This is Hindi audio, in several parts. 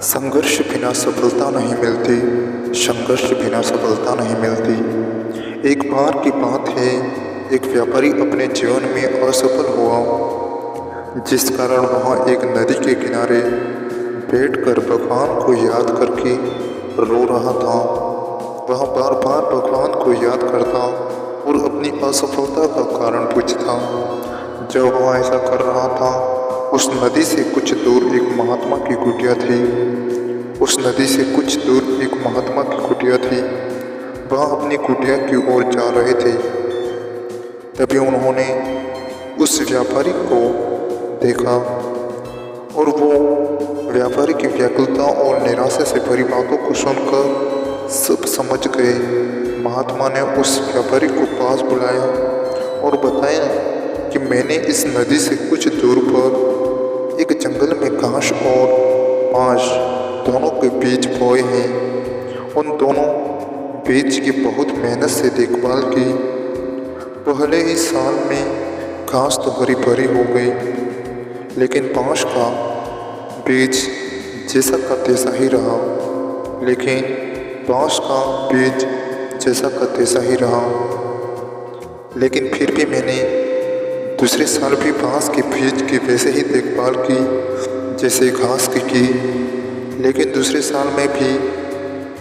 संघर्ष बिना सफलता नहीं मिलती, संघर्ष बिना सफलता नहीं मिलती। एक बार की बात है, एक व्यापारी अपने जीवन में असफल हुआ, जिस कारण वहाँ एक नदी के किनारे बैठकर भगवान को याद करके रो रहा था। वह बार बार भगवान को याद करता और अपनी असफलता का कारण पूछता। जब वह ऐसा कर रहा था, उस नदी से कुछ दूर एक महात्मा की कुटिया थी। उस नदी से कुछ दूर एक महात्मा की कुटिया थी। वह अपनी कुटिया की ओर जा रहे थे। तभी उन्होंने उस व्यापारी को देखा और वो व्यापारी की व्याकुलता और निराशा से भरी बातों को सुनकर सब समझ गए। महात्मा ने उस व्यापारी को पास बुलाया और बताया कि मैंने इस नदी से कुछ दूर पर एक जंगल में घास और बांस दोनों के बीज बोए हैं। उन दोनों बीज की बहुत मेहनत से देखभाल की। पहले ही साल में घास तो हरी भरी हो गई, लेकिन बांस का बीज जैसा का तैसा ही रहा। लेकिन बांस का बीज जैसा का तैसा ही रहा। लेकिन फिर भी मैंने दूसरे साल भी बांस के बीज की वैसे ही देखभाल की जैसे घास की। लेकिन दूसरे साल में भी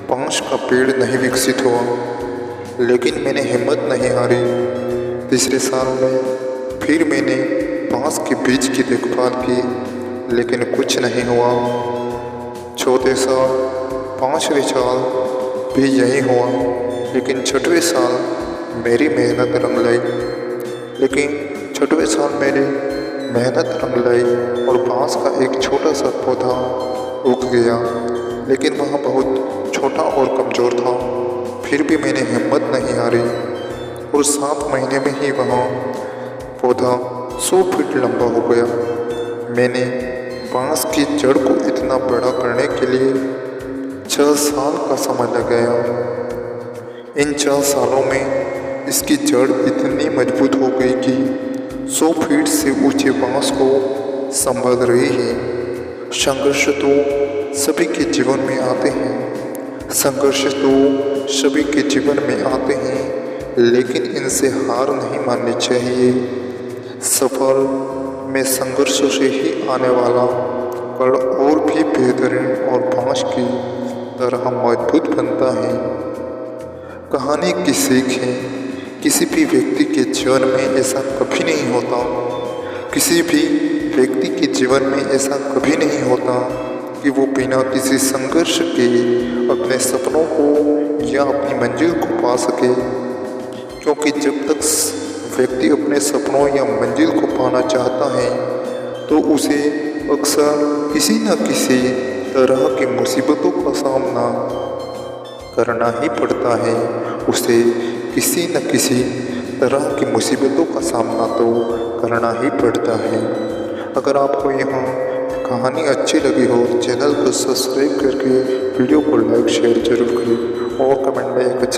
बांस का पेड़ नहीं विकसित हुआ। लेकिन मैंने हिम्मत नहीं हारी। तीसरे साल में फिर मैंने बांस के बीज की देखभाल की, लेकिन कुछ नहीं हुआ। चौथे साल, पांचवें साल भी यही हुआ। लेकिन छठवें साल मेरी मेहनत रंग लाई। लेकिन छठवें साल मेरी मेहनत रंग लाई और बांस का एक छोटा सा पौधा उग गया। लेकिन वह बहुत छोटा और कमज़ोर था। फिर भी मैंने हिम्मत नहीं हारी और 7 महीने में ही वह पौधा 100 फीट लंबा हो गया। मैंने बांस की जड़ को इतना बड़ा करने के लिए 6 साल का समय लगाया। इन 4 सालों में इसकी जड़ इतनी मजबूत हो गई कि 100 फीट से ऊंचे बांस को संभाल रही है। संघर्ष तो सभी के जीवन में आते हैं। संघर्ष तो सभी के जीवन में आते हैं, लेकिन इनसे हार नहीं माननी चाहिए। सफल में संघर्षों से ही आने वाला कड़ और भी बेहतरीन और बांस की तरह मजबूत बनता है। कहानी की सीख है, किसी भी व्यक्ति के जीवन में ऐसा कभी नहीं होता। किसी भी व्यक्ति के जीवन में ऐसा कभी नहीं होता कि वो बिना किसी संघर्ष के अपने सपनों को या अपनी मंजिल को पा सके। क्योंकि जब तक व्यक्ति अपने सपनों या मंजिल को पाना चाहता है, तो उसे अक्सर किसी न किसी तरह की मुसीबतों का सामना करना ही पड़ता है। उसे किसी न किसी तरह की मुसीबतों का सामना तो करना ही पड़ता है। अगर आपको यह कहानी अच्छी लगी हो, चैनल को सब्सक्राइब करके वीडियो को लाइक शेयर जरूर करें और कमेंट में एक अच्छा